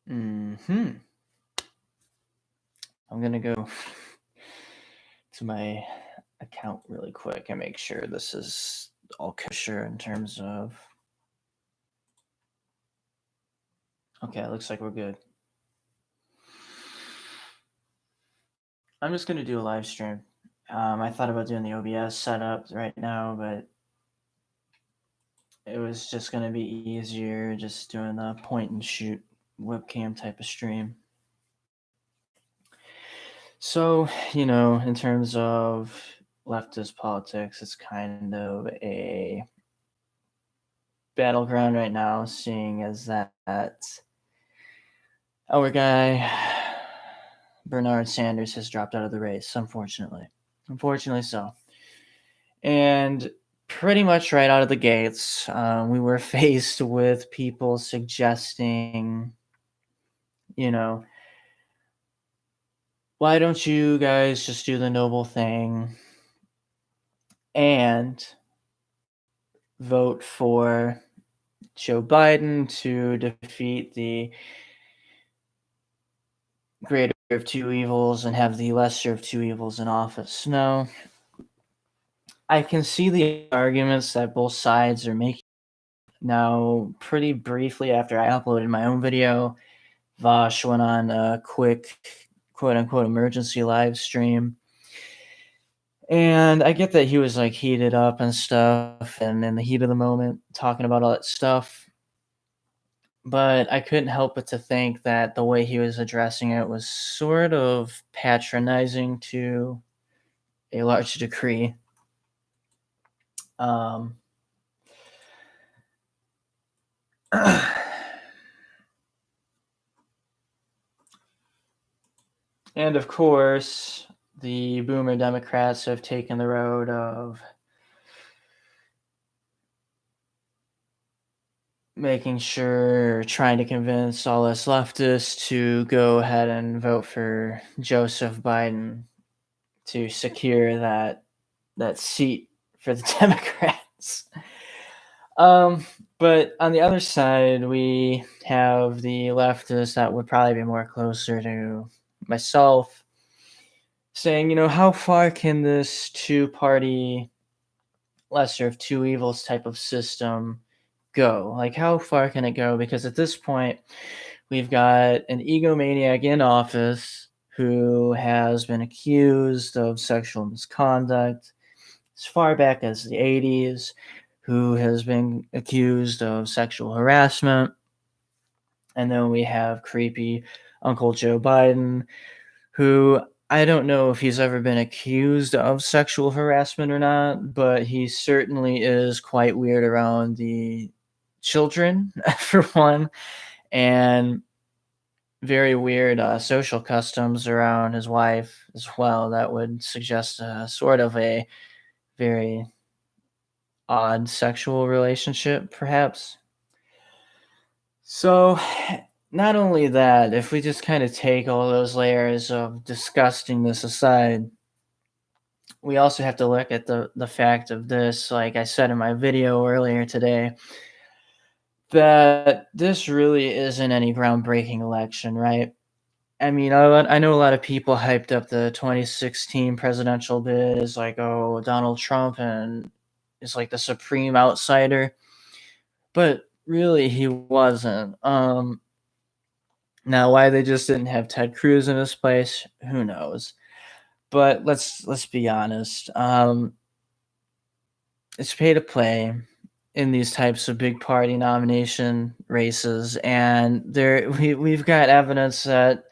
I'm gonna go to my account really quick and make sure this is all kosher in terms of. Okay, it looks like we're good. I'm just gonna do a live stream. I thought about doing the OBS setup right now, but it was just gonna be easier just doing the point and shoot webcam type of stream. So, in terms of leftist politics, it's kind of a battleground right now, seeing as that our guy Bernard Sanders has dropped out of the race, unfortunately. Unfortunately so. And pretty much right out of the gates, we were faced with people suggesting, why don't you guys just do the noble thing and vote for Joe Biden to defeat the greater of two evils and have the lesser of two evils in office. No, I can see the arguments that both sides are making. Now, pretty briefly after I uploaded my own video, Vosh went on a quick quote unquote emergency live stream. And I get that he was like heated up and stuff and in the heat of the moment talking about all that stuff. But I couldn't help but to think that the way he was addressing it was sort of patronizing to a large degree. And of course, the boomer Democrats have taken the road of making sure, trying to convince all us leftists to go ahead and vote for Joseph Biden to secure that seat for the Democrats. But on the other side, we have the leftists that would probably be more closer to myself saying, how far can this two-party lesser of two evils type of system go? Like, how far can it go? Because at this point, we've got an egomaniac in office who has been accused of sexual misconduct as far back as the 80s, who has been accused of sexual harassment. And then we have creepy Uncle Joe Biden, who I don't know if he's ever been accused of sexual harassment or not, but he certainly is quite weird around the children, for one, and very weird social customs around his wife as well that would suggest sort of a very odd sexual relationship, perhaps. So, not only that, if we just kind of take all those layers of disgustingness aside, we also have to look at the fact of this, like I said in my video earlier today, that this really isn't any groundbreaking election, right? I mean, I know a lot of people hyped up the 2016 presidential bid as like, oh, Donald Trump and is like the supreme outsider, but really he wasn't. Now why they just didn't have Ted Cruz in his place, who knows? But let's be honest. It's pay to play in these types of big party nomination races, and we've got evidence that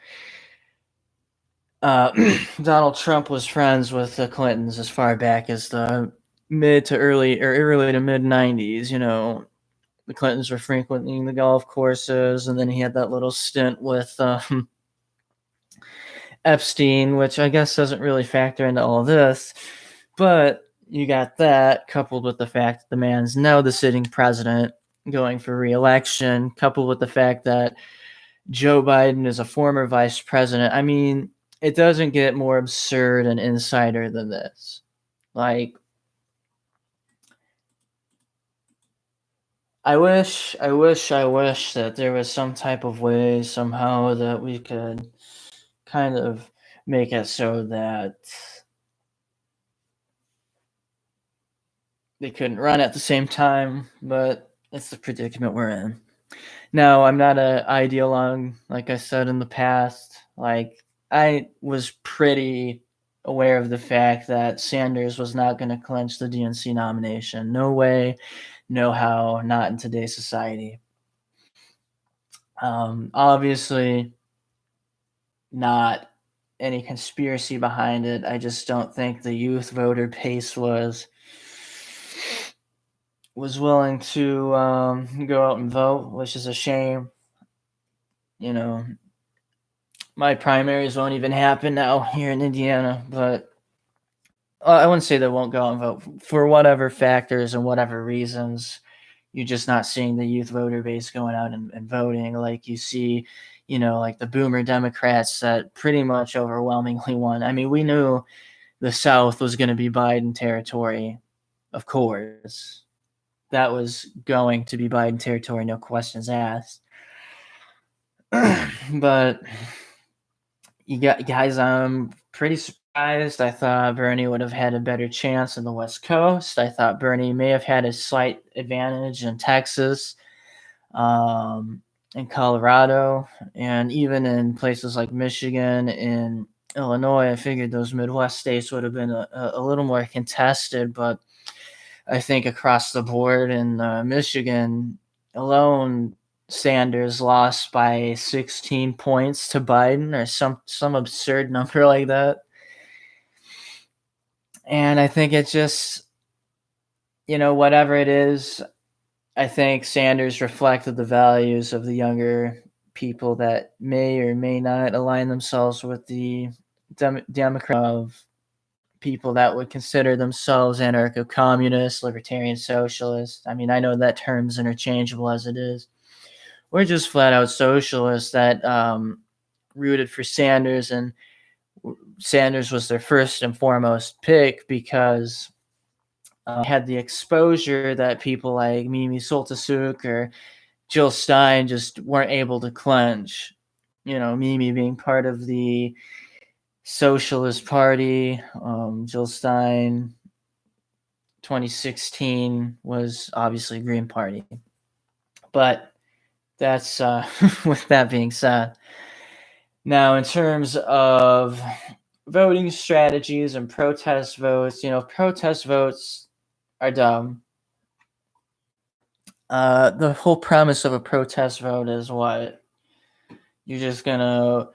Donald Trump was friends with the Clintons as far back as the mid to early or early to mid 90s. The Clintons were frequenting the golf courses, and then he had that little stint with Epstein, which I guess doesn't really factor into all of this. But you got that coupled with the fact that the man's now the sitting president going for re-election, coupled with the fact that Joe Biden is a former vice president. I mean, it doesn't get more absurd and insider than this. Like, I wish that there was some type of way somehow that we could kind of make it so that they couldn't run at the same time, but it's the predicament we're in. No, I'm not a ideologue, like I said in the past. Like, I was pretty aware of the fact that Sanders was not going to clinch the DNC nomination. No way, no how, not in today's society. Obviously, not any conspiracy behind it. I just don't think the youth voter base was willing to go out and vote, which is a shame. You know, my primaries won't even happen now here in Indiana, but I wouldn't say they won't go out and vote for whatever factors and whatever reasons. You're just not seeing the youth voter base going out and voting like you see, like the boomer Democrats that pretty much overwhelmingly won. I mean, we knew the South was going to be Biden territory, of course. That was going to be Biden territory, no questions asked. But you got guys, I'm pretty surprised. I thought Bernie would have had a better chance on the West Coast. I thought Bernie may have had a slight advantage in Texas, in Colorado, and even in places like Michigan and Illinois. I figured those Midwest states would have been a little more contested, but I think across the board in Michigan alone, Sanders lost by 16 points to Biden or some absurd number like that. And I think it's just, whatever it is, I think Sanders reflected the values of the younger people that may or may not align themselves with the Democrat of people that would consider themselves anarcho-communists, libertarian socialists. I mean, I know that term's interchangeable as it is. Or just flat out socialists that rooted for Sanders, and Sanders was their first and foremost pick because had the exposure that people like Mimi Soltysuk or Jill Stein just weren't able to clench. Mimi being part of the Socialist Party, Jill Stein, 2016 was obviously Green Party. But that's with that being said. Now, in terms of voting strategies and protest votes, protest votes are dumb. The whole premise of a protest vote is what? You're just gonna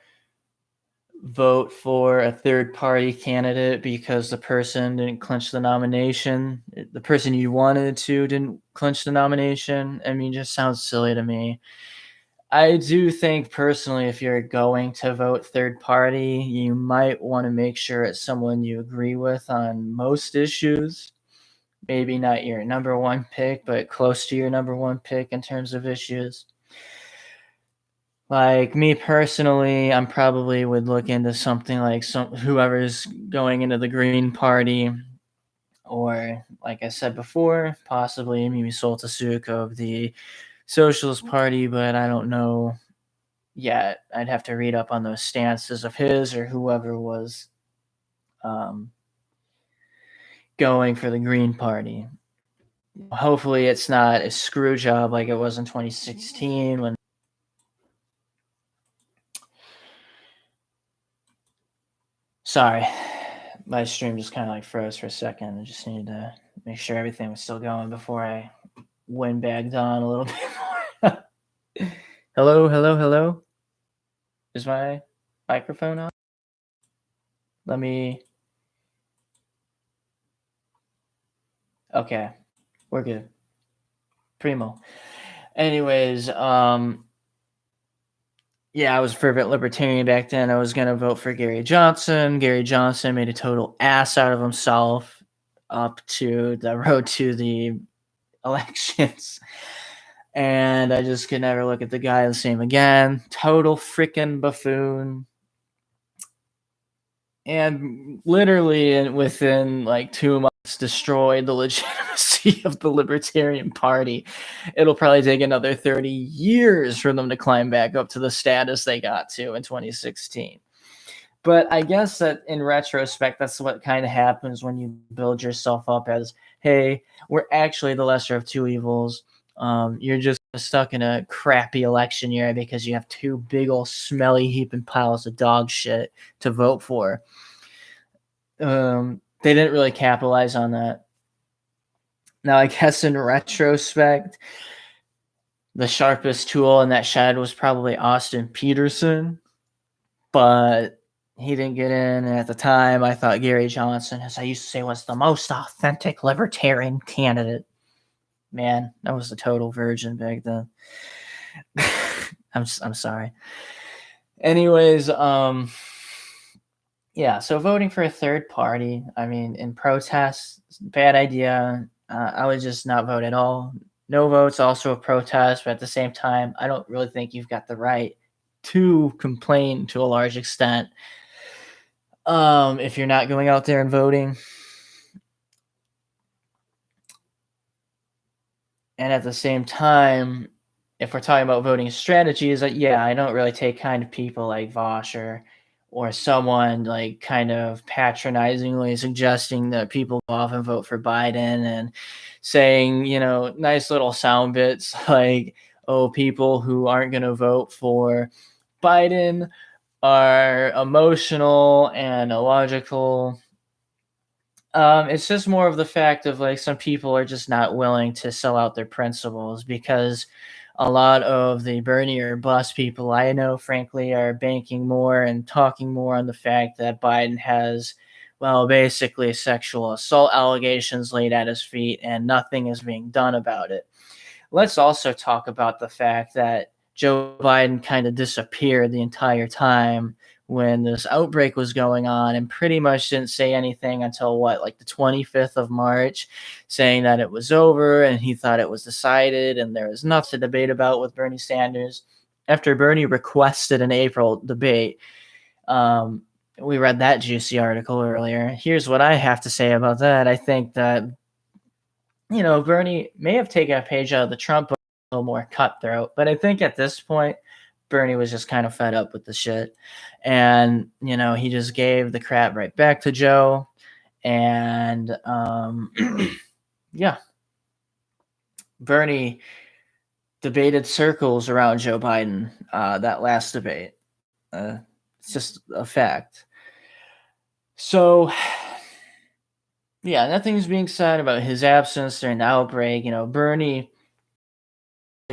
vote for a third party candidate because the person didn't clinch the nomination. The person you wanted to didn't clinch the nomination. I mean, just sounds silly to me. I do think personally, if you're going to vote third party, you might want to make sure it's someone you agree with on most issues. Maybe not your number one pick, but close to your number one pick in terms of issues. Like me personally, I'm probably would look into something like whoever's going into the Green Party, or like I said before, possibly Mimi Soltysuk of the Socialist Party, but I don't know yet. I'd have to read up on those stances of his or whoever was going for the Green Party. Hopefully it's not a screw job like it was in 2016 when sorry, my stream just kind of like froze for a second. I just needed to make sure everything was still going before I windbagged on a little bit more. Hello, hello, hello. Is my microphone on? Let me. Okay, we're good. Primo. Anyways, yeah, I was a fervent libertarian back then. I was going to vote for Gary Johnson. Gary Johnson made a total ass out of himself up to the road to the elections. And I just could never look at the guy the same again. Total freaking buffoon. And literally within like 2 months destroyed the legitimacy of the Libertarian Party. It'll probably take another 30 years for them to climb back up to the status they got to in 2016. But I guess that in retrospect, that's what kind of happens when you build yourself up as, hey, we're actually the lesser of two evils. You're just stuck in a crappy election year because you have two big old smelly heaping piles of dog shit to vote for. They didn't really capitalize on that. Now, I guess in retrospect, the sharpest tool in that shed was probably Austin Peterson, but he didn't get in. And at the time, I thought Gary Johnson, as I used to say, was the most authentic libertarian candidate. Man, that was a total virgin back then. I'm sorry. Anyways, yeah, so voting for a third party, I mean, in protests, bad idea. I would just not vote at all. No votes, also a protest, but at the same time, I don't really think you've got the right to complain to a large extent if you're not going out there and voting. And at the same time, if we're talking about voting strategies, yeah, I don't really take kind of people like Vosh or someone like kind of patronizingly suggesting that people go off and vote for Biden and saying, nice little sound bits like, oh, people who aren't going to vote for Biden are emotional and illogical. It's just more of the fact of like some people are just not willing to sell out their principles, because a lot of the Bernie or bust people I know, frankly, are banking more and talking more on the fact that Biden has, well, basically sexual assault allegations laid at his feet and nothing is being done about it. Let's also talk about the fact that Joe Biden kind of disappeared the entire time when this outbreak was going on and pretty much didn't say anything until like the 25th of March, saying that it was over and he thought it was decided and there was nothing to debate about with Bernie Sanders. After Bernie requested an April debate, we read that juicy article earlier. Here's what I have to say about that. I think that, Bernie may have taken a page out of the Trump book, a little more cutthroat, but I think at this point, Bernie was just kind of fed up with the shit. And, he just gave the crap right back to Joe. And, yeah. Bernie debated circles around Joe Biden that last debate. It's just a fact. So, yeah, nothing's being said about his absence during the outbreak. Bernie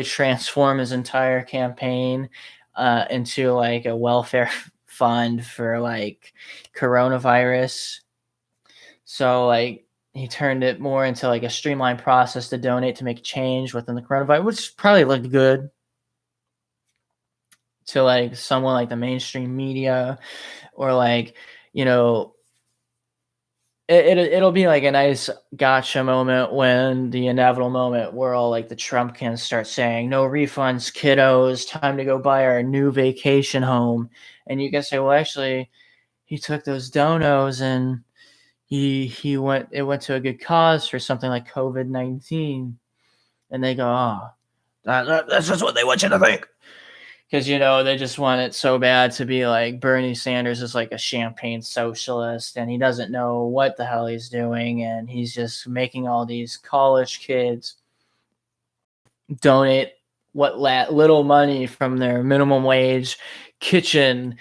transform his entire campaign into like a welfare fund for like coronavirus. So like he turned it more into like a streamlined process to donate to make change within the coronavirus, which probably looked good to like someone like the mainstream media, or like, it'll be like a nice gotcha moment when the inevitable moment where all like the Trumpkins start saying, no refunds, kiddos, time to go buy our new vacation home. And you can say, well, actually, he took those donos and it went to a good cause for something like COVID-19. And they go, oh, that's just what they want you to think. Because, they just want it so bad to be like Bernie Sanders is like a champagne socialist and he doesn't know what the hell he's doing. And he's just making all these college kids donate what little money from their minimum wage kitchen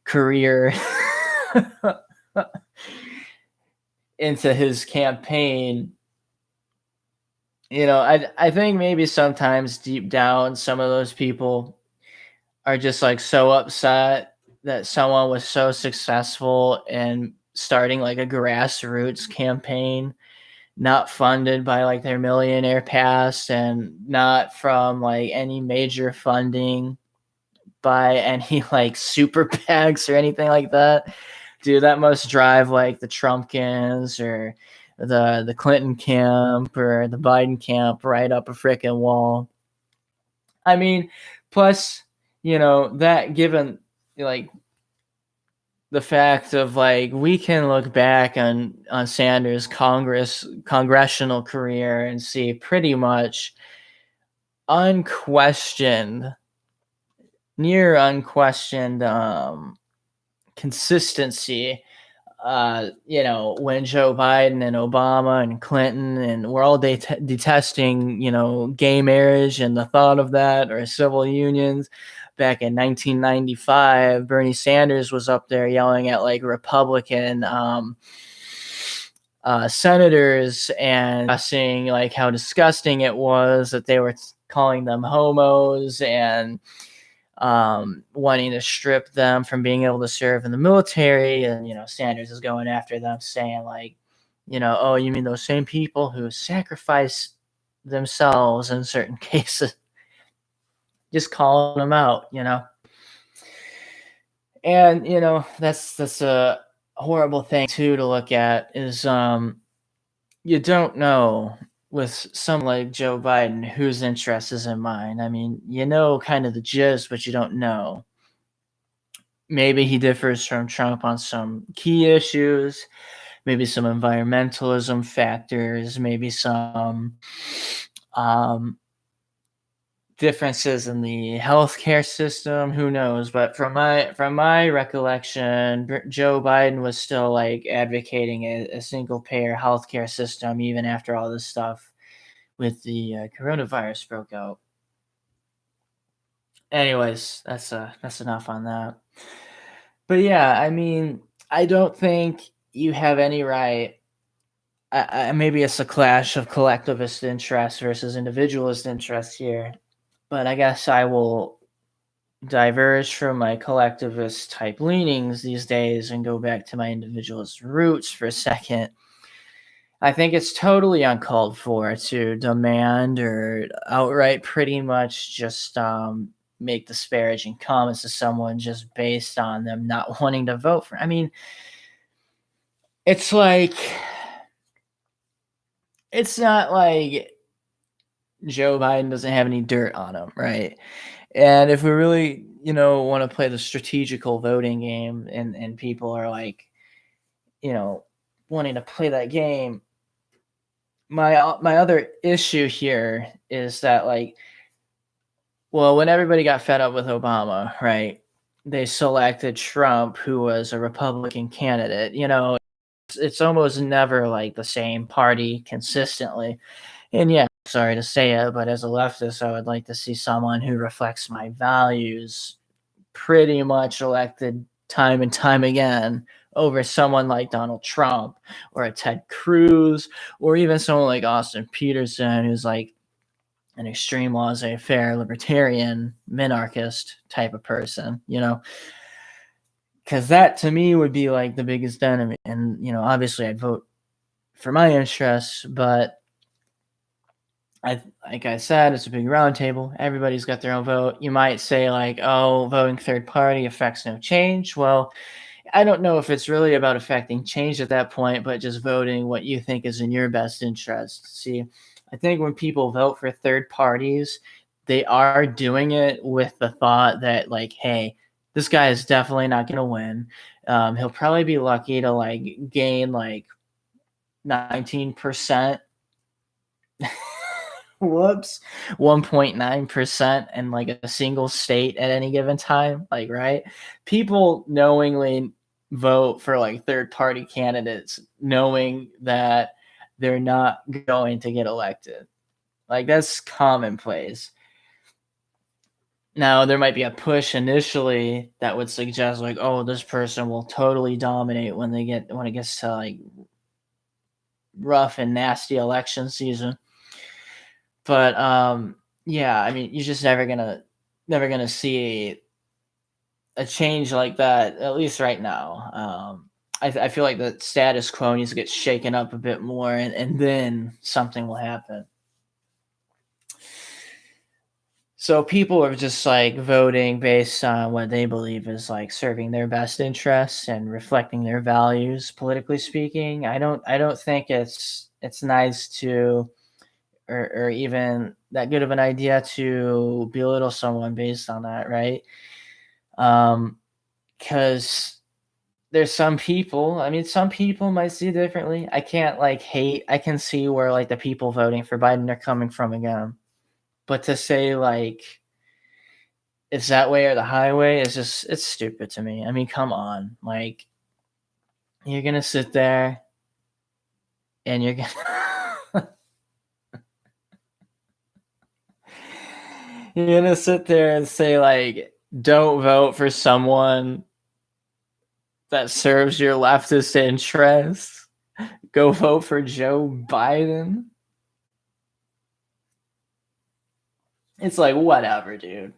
career into his campaign. I think maybe sometimes deep down, some of those people are just like so upset that someone was so successful in starting like a grassroots campaign, not funded by like their millionaire past and not from like any major funding by any like super PACs or anything like that. Dude, that must drive like the Trumpkins or the Clinton camp or the Biden camp right up a freaking wall. I mean, plus, that given like the fact of like we can look back on Sanders' congressional career and see pretty much unquestioned, near unquestioned consistency. When Joe Biden and Obama and Clinton and we're all detesting, gay marriage and the thought of that or civil unions. Back in 1995, Bernie Sanders was up there yelling at like Republican senators and saying like how disgusting it was that they were calling them homos and wanting to strip them from being able to serve in the military. And, Sanders is going after them saying like, oh, you mean those same people who sacrifice themselves in certain cases, just calling them out. And, that's a horrible thing too to look at is, you don't know with someone like Joe Biden whose interest is in mind. I mean, kind of the gist, but you don't know. Maybe he differs from Trump on some key issues, maybe some environmentalism factors, maybe some um, differences in the healthcare system. Who knows? But from my recollection, Joe Biden was still like advocating a single payer healthcare system even after all this stuff with the coronavirus broke out. Anyways, that's enough on that. But yeah, I mean, I don't think you have any right. Maybe it's a clash of collectivist interests versus individualist interests here, but I guess I will diverge from my collectivist type leanings these days and go back to my individualist roots for a second. I think it's totally uncalled for to demand or outright pretty much just make disparaging comments to someone just based on them not wanting to vote for. I mean, it's like it's not like Joe Biden doesn't have any dirt on him, right? And if we really, want to play the strategical voting game and people are like, you know, wanting to play that game, my other issue here is that like, well, when everybody got fed up with Obama, right? They selected Trump, who was a Republican candidate. It's almost never like the same party consistently. And yeah, sorry to say it, but as a leftist, I would like to see someone who reflects my values pretty much elected time and time again over someone like Donald Trump or a Ted Cruz or even someone like Austin Peterson, who's like an extreme laissez faire libertarian minarchist type of person, because that to me would be like the biggest enemy. And, obviously I'd vote for my interests, but like I said, it's a big roundtable. Everybody's got their own vote. You might say like, "Oh, voting third party affects no change." Well, I don't know if it's really about affecting change at that point, but just voting what you think is in your best interest. See, I think when people vote for third parties, they are doing it with the thought that like, "Hey, this guy is definitely not going to win. He'll probably be lucky to like gain like 19%." Whoops, 1.9% in like a single state at any given time. Like, right? People knowingly vote for like third party candidates, knowing that they're not going to get elected. Like, that's commonplace. Now, there might be a push initially that would suggest, like, oh, this person will totally dominate when it gets to like rough and nasty election season. But yeah, I mean, you're just never gonna see a change like that, at least right now. I feel like the status quo needs to get shaken up a bit more, and then something will happen. So people are just like voting based on what they believe is like serving their best interests and reflecting their values, politically speaking. I don't think it's nice to or even that good of an idea to belittle someone based on that, right? Because there's some people, I mean, some people might see it differently. I can't, like, hate. I can see where, like, the people voting for Biden are coming from again. But to say, like, it's that way or the highway is just it's stupid to me. I mean, come on. Like, you're gonna sit there and you're gonna you're gonna sit there and say, like, "Don't vote for someone that serves your leftist interests. Go vote for Joe Biden." It's like, whatever, dude.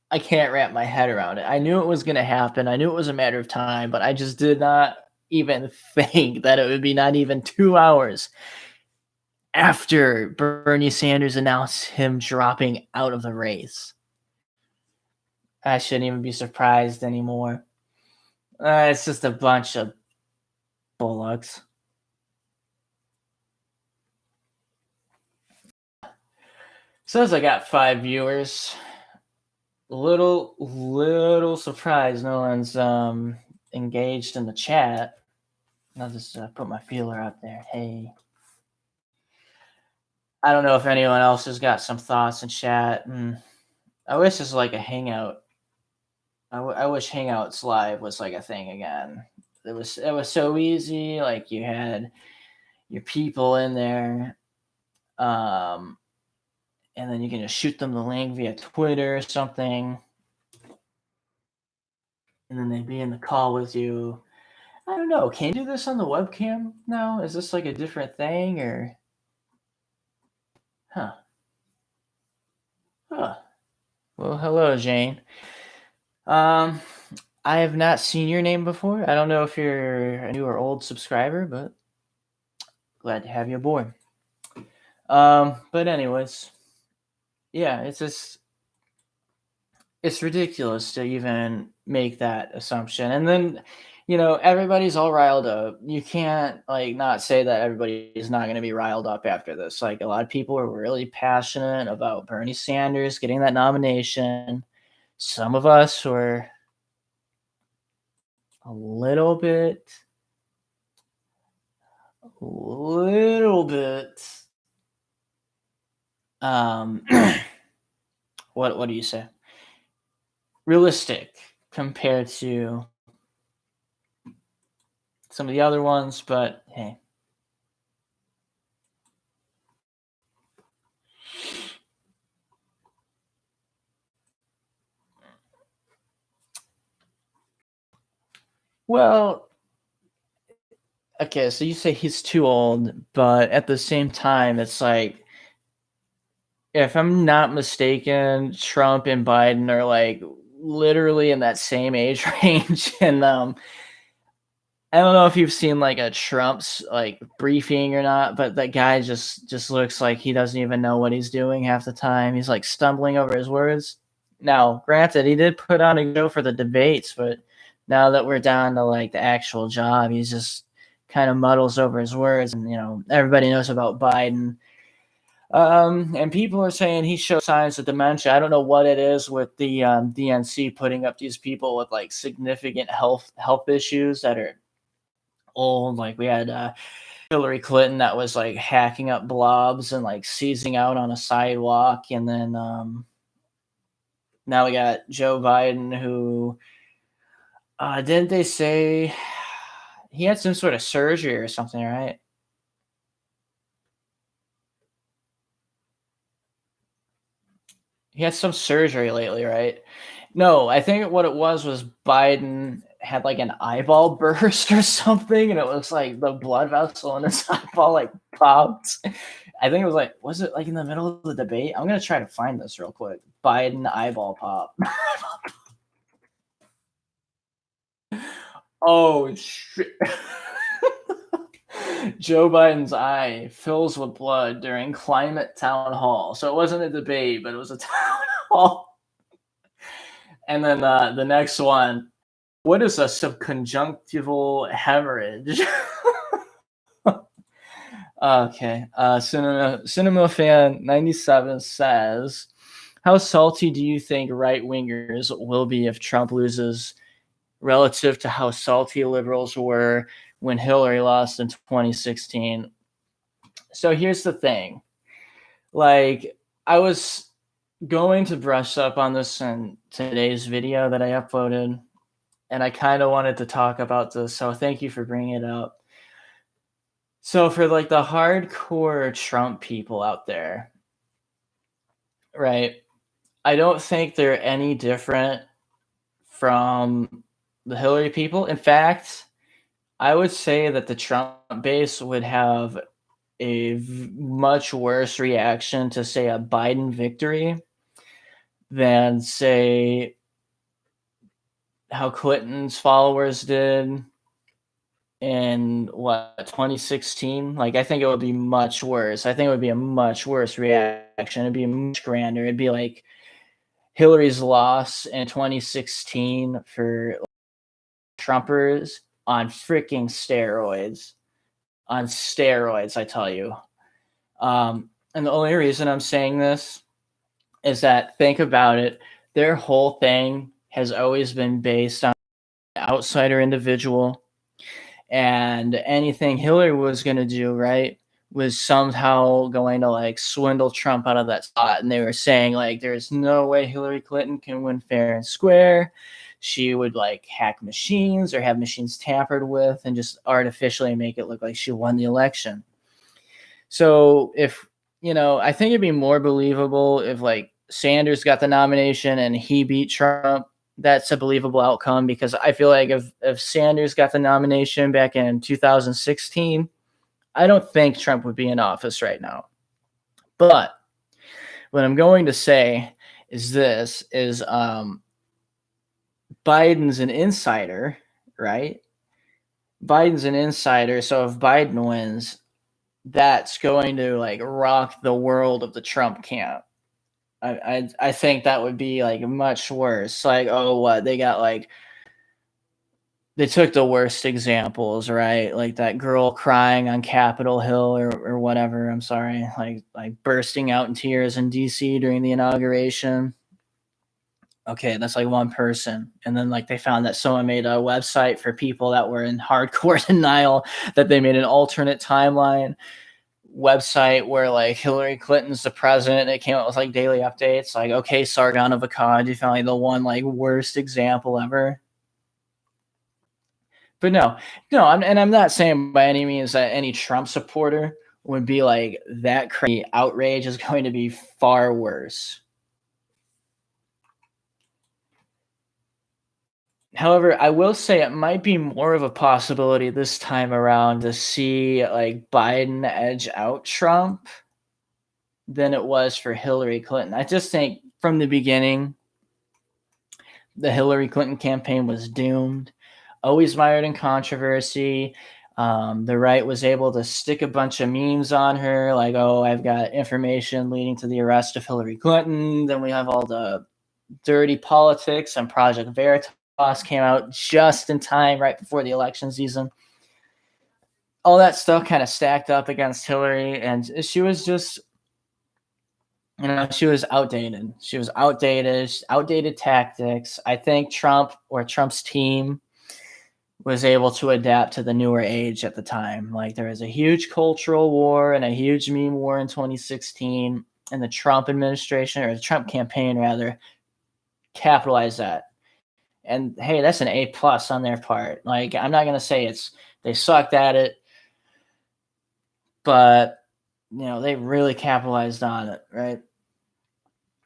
I can't wrap my head around it. I knew it was gonna happen. I knew it was a matter of time, but I just did not even think that it would be not even 2 hours after Bernie Sanders announced him dropping out of the race. I shouldn't even be surprised anymore. It's just a bunch of bullocks. Says I got 5 viewers. Little surprised no one's engaged in the chat. I'll just put my feeler out there. Hey, I don't know if anyone else has got some thoughts in chat. I wish this was like a hangout. I wish Hangouts Live was like a thing again. It was so easy. Like you had your people in there, um, and then you can just shoot them the link via Twitter or something, and then they'd be in the call with you. I don't know. Can you do this on the webcam now? Is this like a different thing or? Huh. Huh. Well, hello, Jane. I have not seen your name before. I don't know if you're a new or old subscriber, but glad to have you aboard. But anyways, yeah, it's ridiculous to even make that assumption. And then, everybody's all riled up. You can't like not say that everybody is not going to be riled up after this. Like a lot of people are really passionate about Bernie Sanders getting that nomination. Some of us were a little bit um what do you say? Realistic compared to some of the other ones, but hey. Well, okay, so you say he's too old, but at the same time, it's like, if I'm not mistaken, Trump and Biden are like literally in that same age range. And I don't know if you've seen like a Trump's like briefing or not, but that guy just looks like he doesn't even know what he's doing half the time. He's like stumbling over his words. Now, granted, he did put on a show for the debates, but now that we're down to like the actual job, he's just kind of muddles over his words. And everybody knows about Biden. And people are saying he shows signs of dementia. I don't know what it is with the DNC putting up these people with like significant health issues that are old. Like we had Hillary Clinton that was like hacking up blobs and like seizing out on a sidewalk, and then now we got Joe Biden who didn't they say he had some sort of surgery or something, right? He had some surgery lately, right? No, I think what it was Biden had like an eyeball burst or something, and it looks like the blood vessel in his eyeball like popped. I think it was it like in the middle of the debate? I'm gonna try to find this real quick. Biden eyeball pop. Oh shit. Joe Biden's eye fills with blood during climate town hall. So it wasn't a debate, but it was a town hall. And then the next one, what is a subconjunctival hemorrhage? Okay. Cinema Fan 97 says, how salty do you think right wingers will be if Trump loses relative to how salty liberals were when Hillary lost in 2016. So here's the thing. Like, I was going to brush up on this in today's video that I uploaded, and I kind of wanted to talk about this. So thank you for bringing it up. So for like the hardcore Trump people out there, right? I don't think they're any different from the Hillary people. In fact, I would say that the Trump base would have a much worse reaction to, say, a Biden victory than, say, how Clinton's followers did in what, 2016. Like, I think it would be much worse. I think it would be a much worse reaction. It'd be much grander. It'd be like Hillary's loss in 2016 for Trumpers on freaking steroids. On steroids, I tell you. And the only reason I'm saying this is that, think about it, their whole thing has always been based on an outsider individual, and anything Hillary was going to do, right, was somehow going to like swindle Trump out of that spot. And they were saying like, there's no way Hillary Clinton can win fair and square. She would like hack machines or have machines tampered with and just artificially make it look like she won the election. So if, I think it'd be more believable if like Sanders got the nomination and he beat Trump. That's a believable outcome, because I feel like if Sanders got the nomination back in 2016, I don't think Trump would be in office right now. But what I'm going to say is this is Biden's an insider, right? Biden's an insider. So if Biden wins, that's going to like rock the world of the Trump camp. I think that would be like much worse. Like, oh, what they got, like they took the worst examples, right? Like that girl crying on Capitol Hill or whatever. I'm sorry, like bursting out in tears in D.C. during the inauguration. Okay, that's like one person. And then like they found that someone made a website for people that were in hardcore denial, that they made an alternate timeline website where like Hillary Clinton's the president. It came out with like daily updates. Like, okay, Sargon of Akkad, you found like the one like worst example ever. But no, I'm not saying by any means that any Trump supporter would be like that crazy. Outrage is going to be far worse. However, I will say it might be more of a possibility this time around to see like Biden edge out Trump than it was for Hillary Clinton. I just think from the beginning, the Hillary Clinton campaign was doomed, always mired in controversy. The right was able to stick a bunch of memes on her, like, oh, I've got information leading to the arrest of Hillary Clinton. Then we have all the dirty politics, and Project Veritas came out just in time, right before the election season. All that stuff kind of stacked up against Hillary, and she was just, she was outdated. She was outdated tactics. I think Trump or Trump's team was able to adapt to the newer age at the time. Like there was a huge cultural war and a huge meme war in 2016, and the Trump administration, or the Trump campaign rather, capitalized that. And hey, that's an A+ on their part. Like, I'm not gonna say they sucked at it, but they really capitalized on it, right?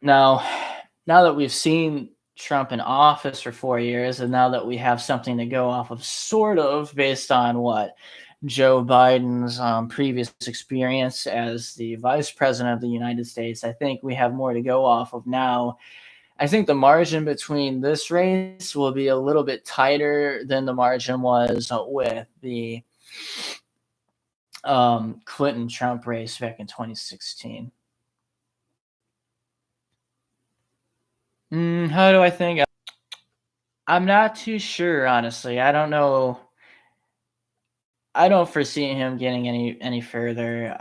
Now that we've seen Trump in office for 4 years, and now that we have something to go off of, sort of based on what Joe Biden's previous experience as the vice president of the United States, I think we have more to go off of now. I think the margin between this race will be a little bit tighter than the margin was with the Clinton-Trump race back in 2016. How do I think? I'm not too sure, honestly. I don't know. I don't foresee him getting any further.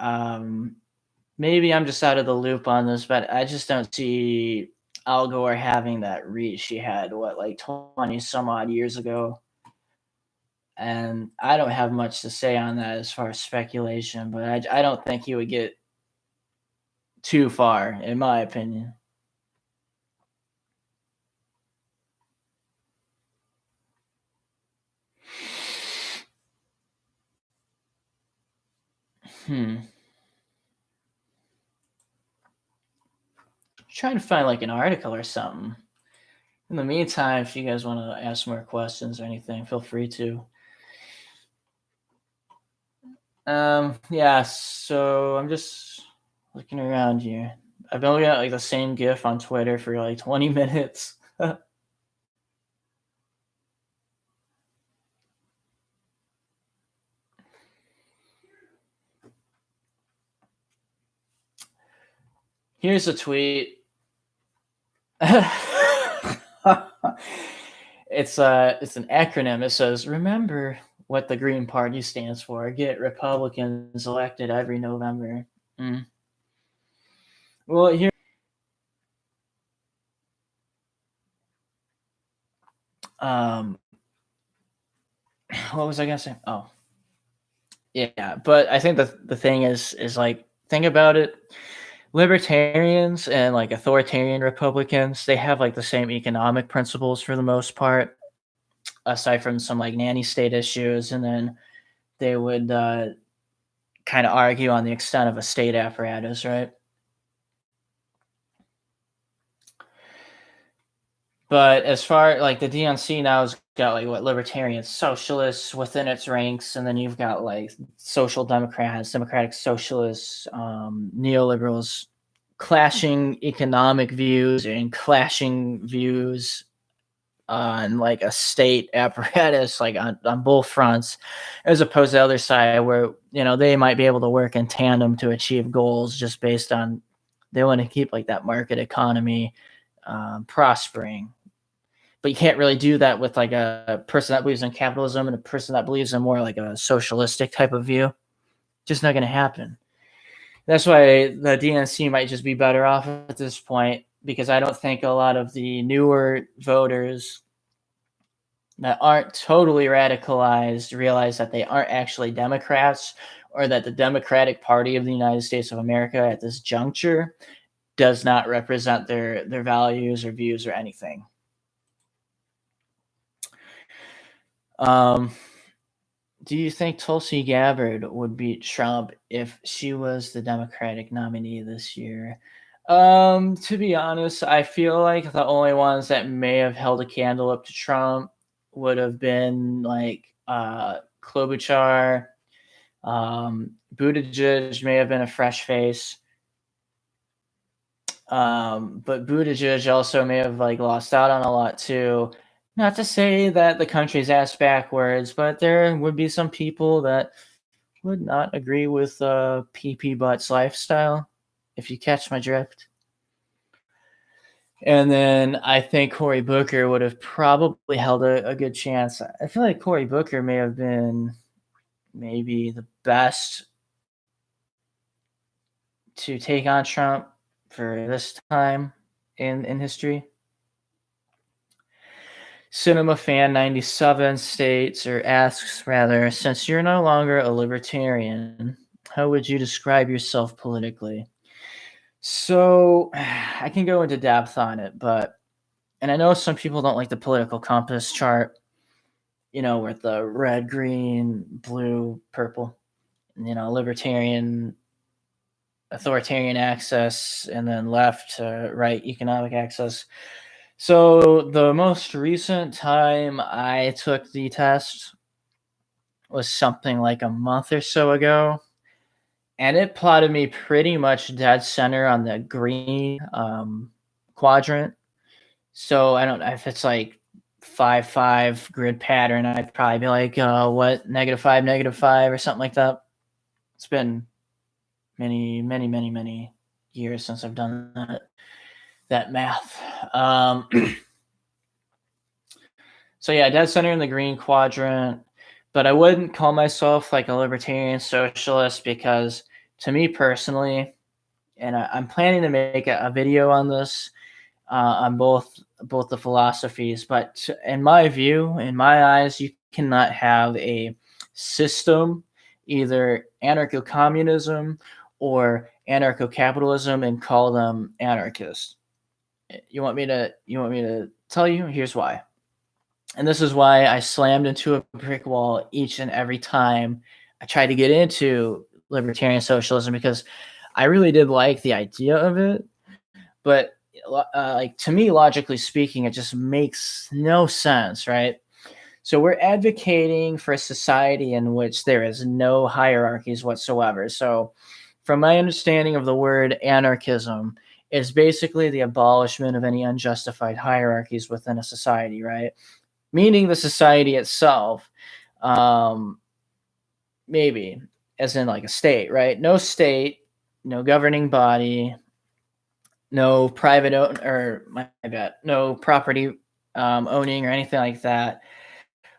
Maybe I'm just out of the loop on this, but I just don't see Al Gore having that reach he had, what, like 20 some odd years ago. And I don't have much to say on that as far as speculation, but I don't think he would get too far, in my opinion. Hmm. Trying to find like an article or something. In the meantime, if you guys want to ask more questions or anything, feel free to. Yeah, so I'm just looking around here. I've been looking at like the same GIF on Twitter for like 20 minutes. Here's a tweet. It's an acronym. It says, "Remember what the Green Party stands for. Get Republicans elected every November." Mm. Well, here. Um, what was I gonna say? Oh, yeah. But I think the thing is like think about it. Libertarians and like authoritarian Republicans, they have like the same economic principles for the most part, aside from some like nanny state issues, and then they would kind of argue on the extent of a state apparatus, right? But as far like the DNC now has got like what libertarian socialists within its ranks, and then you've got like social democrats, democratic socialists, neoliberals, clashing economic views and clashing views on like a state apparatus, like on both fronts, as opposed to the other side where they might be able to work in tandem to achieve goals just based on they want to keep like that market economy prospering. But you can't really do that with like a person that believes in capitalism and a person that believes in more like a socialistic type of view. Just not going to happen. That's why the DNC might just be better off at this point, because I don't think a lot of the newer voters that aren't totally radicalized realize that they aren't actually Democrats, or that the Democratic Party of the United States of America at this juncture does not represent their values or views or anything. Um, do you think Tulsi Gabbard would beat Trump if she was the Democratic nominee this year? To be honest, I feel like the only ones that may have held a candle up to Trump would have been like Klobuchar. Buttigieg may have been a fresh face. But Buttigieg also may have like lost out on a lot too. Not to say that the country's ass backwards, but there would be some people that would not agree with PP Butts lifestyle, if you catch my drift. And then I think Cory Booker would have probably held a good chance. I feel like Cory Booker may have been maybe the best to take on Trump for this time in history. Cinema Fan 97 states, or asks rather, since you're no longer a libertarian, how would you describe yourself politically? So I can go into depth on it, and I know some people don't like the political compass chart, with the red, green, blue, purple, libertarian, authoritarian access, and then left to right economic access. So the most recent time I took the test was something like a month or so ago, and it plotted me pretty much dead center on the green quadrant. So I don't know if it's like 5-5 grid pattern. I'd probably be like, what, -5, or something like that. It's been many, many, many, many years since I've done that math. So yeah, dead center in the green quadrant, but I wouldn't call myself like a libertarian socialist, because to me personally, and I'm planning to make a video on this. on both the philosophies. But in my view, in my eyes, you cannot have a system, either anarcho-communism or anarcho-capitalism, and call them anarchist. You want me to tell you? Here's why. And this is why I slammed into a brick wall each and every time I tried to get into libertarian socialism, because I really did like the idea of it, but like, to me, logically speaking, it just makes no sense, right? So we're advocating for a society in which there is no hierarchies whatsoever. So, from my understanding of the word anarchism, is basically the abolishment of any unjustified hierarchies within a society, right? Meaning the society itself, um, maybe, as in like a state, right? No state, no governing body, no private own or my bad, no property owning or anything like that.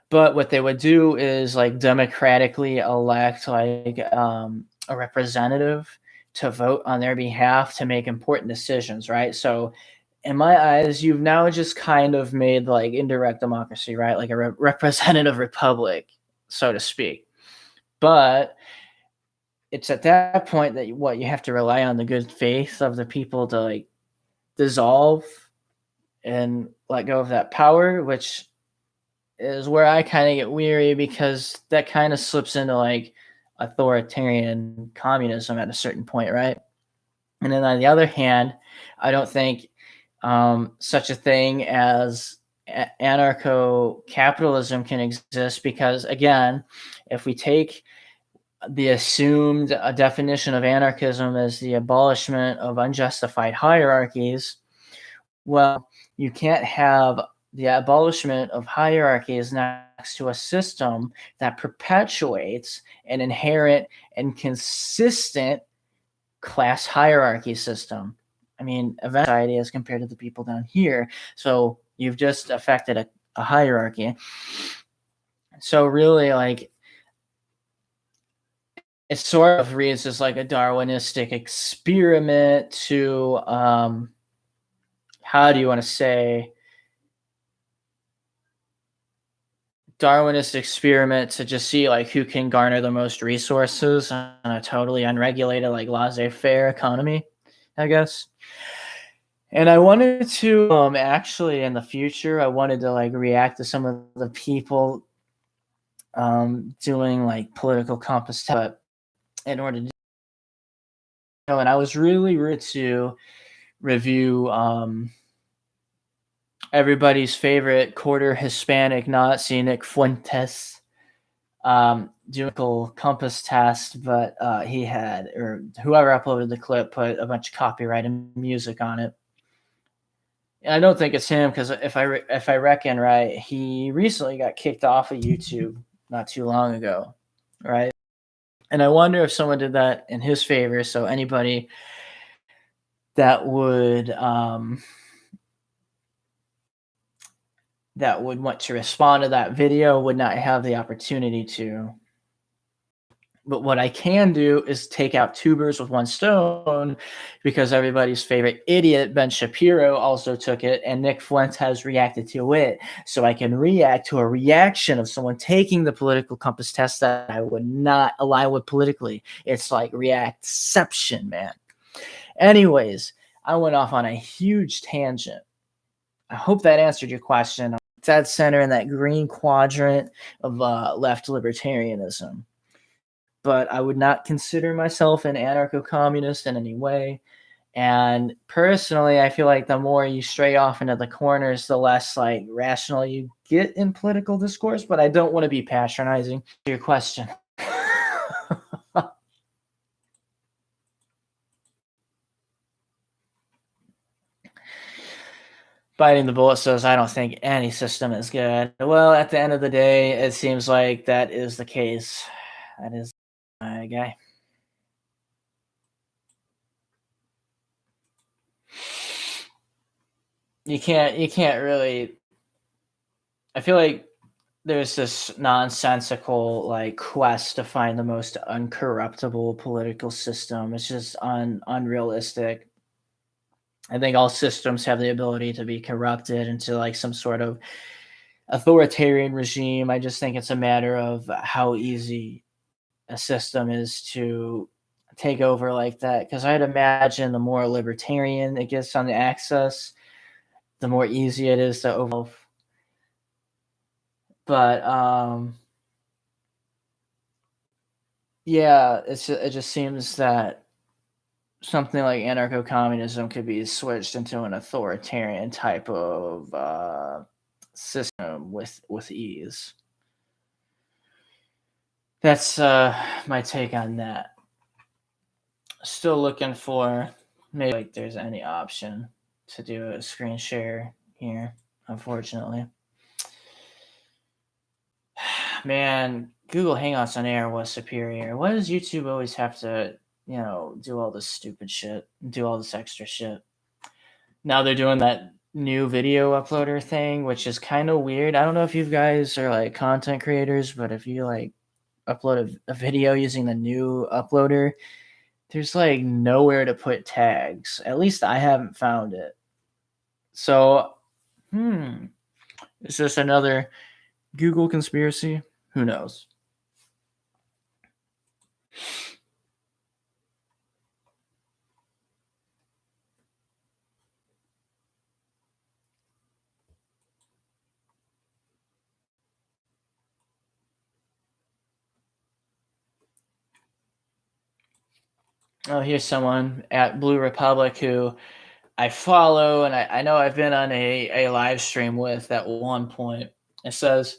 But what they would do is like democratically elect like a representative to vote on their behalf to make important decisions, right? So in my eyes, you've now just kind of made like indirect democracy, right? Like a representative republic, so to speak. But it's at that point that what you have to rely on the good faith of the people to like dissolve and let go of that power, which is where I kind of get weary, because that kind of slips into like authoritarian communism at a certain point, right? And then on the other hand, I don't think such a thing as anarcho capitalism can exist, because, again, if we take the assumed definition of anarchism as the abolishment of unjustified hierarchies, well, you can't have the abolishment of hierarchies next to a system that perpetuates an inherent and consistent class hierarchy system. I mean, eventually, as compared to the people down here. So you've just affected a hierarchy. So really, like, it sort of reads as like a Darwinistic experiment to, how do you want to say, Darwinist experiment to just see like who can garner the most resources on a totally unregulated, like laissez-faire economy, I guess. And I wanted to actually in the future, I wanted to like react to some of the people doing like political compass tests, but in order to do so, and I was really rude to review everybody's favorite quarter Hispanic Nazi Nick Fuentes doing a compass test, but he had, or whoever uploaded the clip put a bunch of copyright and music on it. And I don't think it's him, because if I reckon right, he recently got kicked off of YouTube not too long ago, right? And I wonder if someone did that in his favor, so anybody that would want to respond to that video would not have the opportunity to. But what I can do is take out two birds with one stone, because everybody's favorite idiot, Ben Shapiro, also took it, and Nick Fuentes has reacted to it. So I can react to a reaction of someone taking the political compass test that I would not align with politically. It's like reactception, man. Anyways, I went off on a huge tangent. I hope that answered your question. Dead center in that green quadrant of left libertarianism. But I would not consider myself an anarcho-communist in any way. And personally, I feel like the more you stray off into the corners, the less like rational you get in political discourse. But I don't want to be patronizing to your question. Biting the bullet says, I don't think any system is good. Well, at the end of the day, it seems like that is the case. That is my guy. You can't really. I feel like there's this nonsensical like quest to find the most uncorruptible political system. It's just unrealistic. I think all systems have the ability to be corrupted into like some sort of authoritarian regime. I just think it's a matter of how easy a system is to take over like that. Because I'd imagine the more libertarian it gets on the access, the more easy it is to over. But yeah, it just seems that something like anarcho-communism could be switched into an authoritarian type of system with ease. That's my take on that. Still looking for maybe like there's any option to do a screen share here, unfortunately. Man, Google Hangouts on Air was superior. Why does YouTube always have to, do all this stupid shit, do all this extra shit? Now they're doing that new video uploader thing, which is kind of weird. I don't know if you guys are like content creators, but if you like upload a video using the new uploader, there's like nowhere to put tags. At least I haven't found it. So, is this another Google conspiracy? Who knows? Oh, here's someone at Blue Republic who I follow, and I know I've been on a live stream with at one point. It says,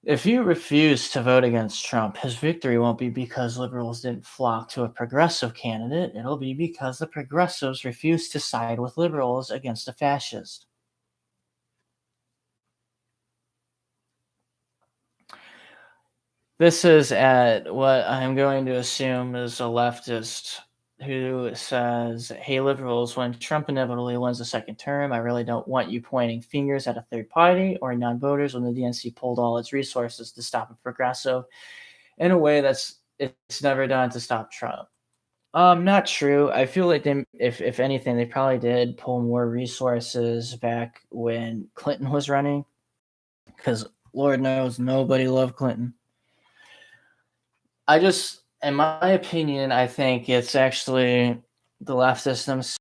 if you refuse to vote against Trump, his victory won't be because liberals didn't flock to a progressive candidate. It'll be because the progressives refused to side with liberals against a fascist. This is at what I'm going to assume is a leftist who says, hey, liberals, when Trump inevitably wins a second term, I really don't want you pointing fingers at a third party or non voters when the DNC pulled all its resources to stop a progressive in a way it's never done to stop Trump. Not true. I feel like if anything, they probably did pull more resources back when Clinton was running, because Lord knows nobody loved Clinton. In my opinion, I think it's actually the left systems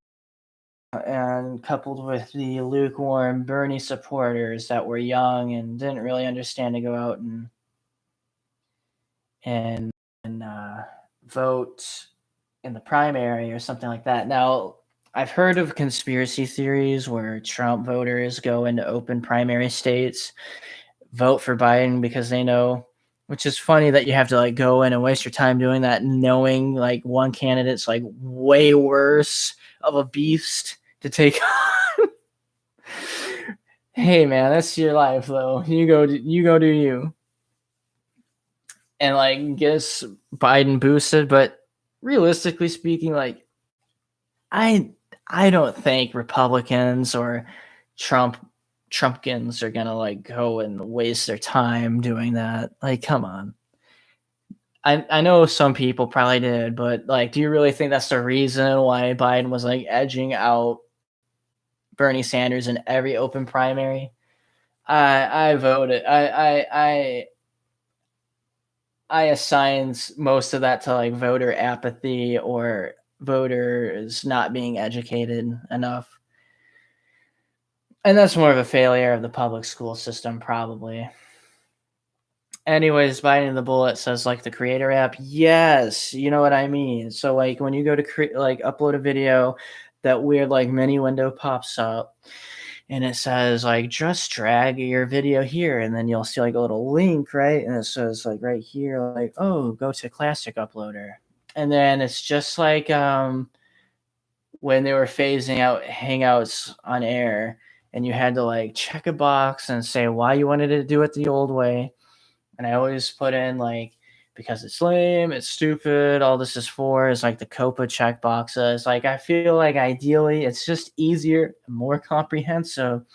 and coupled with the lukewarm Bernie supporters that were young and didn't really understand to go out and vote in the primary or something like that. Now, I've heard of conspiracy theories where Trump voters go into open primary states, vote for Biden because they know, which is funny that you have to like go in and waste your time doing that, knowing like one candidate's like way worse of a beast to take on. Hey man, that's your life though. You go do you. And like gets Biden boosted, but realistically speaking, like I I don't think Republicans or Trumpkins are gonna like go and waste their time doing that. Like, come on. I know some people probably did, but like, do you really think that's the reason why Biden was like edging out Bernie Sanders in every open primary? I voted. I assigned most of that to like voter apathy or voters not being educated enough. And that's more of a failure of the public school system, probably. Anyways, biting the bullet says like the creator app. Yes, you know what I mean. So like when you go to like upload a video, that weird like mini window pops up, and it says like just drag your video here, and then you'll see like a little link, right? And it says like right here, like oh, go to Classic Uploader, and then it's just like when they were phasing out Hangouts on air, and you had to like check a box and say why you wanted to do it the old way. And I always put in like because it's lame, it's stupid, all this is for is like the COPA check boxes. Like I feel like ideally it's just easier, more comprehensive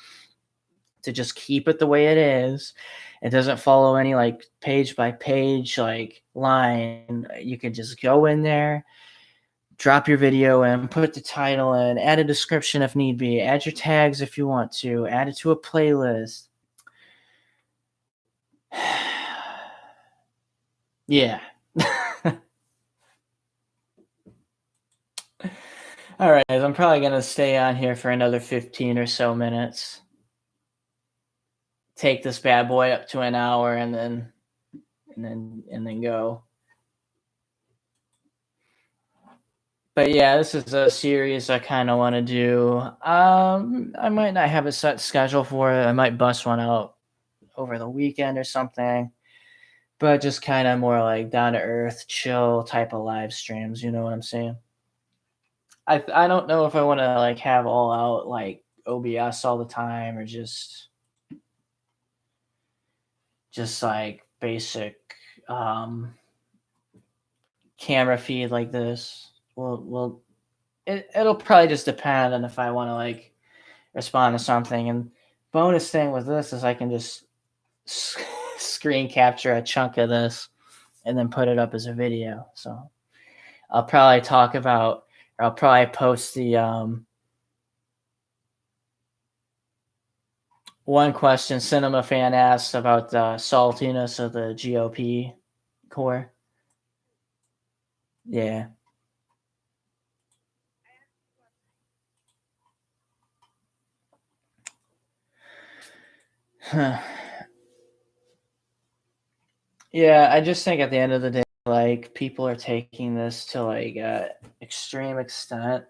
to just keep it the way it is. It doesn't follow any like page by page like line. You could just go in there, drop your video in, put the title in, add a description if need be, add your tags if you want to, add it to a playlist. Yeah. All right, guys, I'm probably gonna stay on here for another 15 or so minutes. Take this bad boy up to an hour and then go. But yeah, this is a series I kind of want to do. I might not have a set schedule for it. I might bust one out over the weekend or something. But just kind of more like down to earth, chill type of live streams. You know what I'm saying? I don't know if I want to like have all out like OBS all the time or just like basic um, camera feed like this. It'll probably just depend on if I want to like respond to something. And bonus thing with this is I can just screen capture a chunk of this and then put it up as a video. So I'll probably talk about, or I'll probably post the one question Cinema Fan asked about the saltiness of the GOP core. Yeah. Yeah, I just think at the end of the day, like people are taking this to like extreme extent.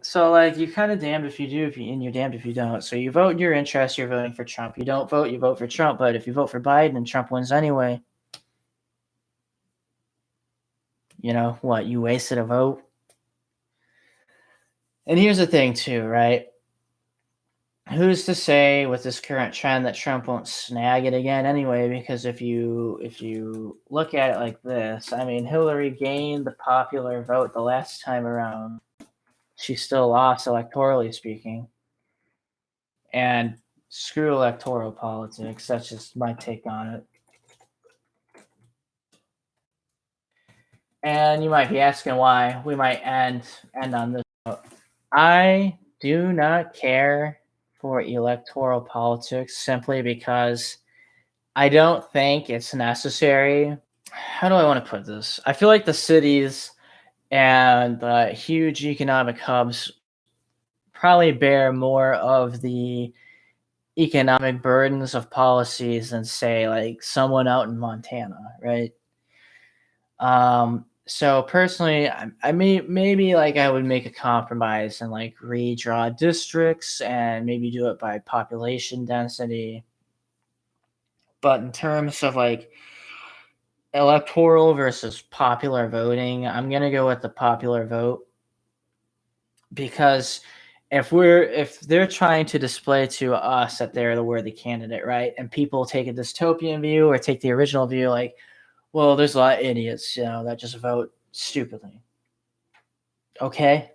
So like you kind of damned if you do, and you're damned if you don't. So you vote in your interest, you're voting for Trump. You don't vote, you vote for Trump. But if you vote for Biden and Trump wins anyway, you know what? You wasted a vote. And here's the thing, too, right? Who's to say with this current trend that Trump won't snag it again anyway? Because if you look at it like this, I mean, Hillary gained the popular vote the last time around. She still lost electorally speaking, and screw electoral politics. That's just my take on it. And you might be asking why. We might end on this note. I do not care for electoral politics simply because I don't think it's necessary. How do I want to put this? I feel like the cities and the huge economic hubs probably bear more of the economic burdens of policies than say like someone out in Montana, right? So personally, I maybe like I would make a compromise and like redraw districts and maybe do it by population density. But in terms of like electoral versus popular voting, I'm gonna go with the popular vote because if they're trying to display to us that they're the worthy candidate, right? And people take a dystopian view or take the original view, like, well, there's a lot of idiots, that just vote stupidly. Okay,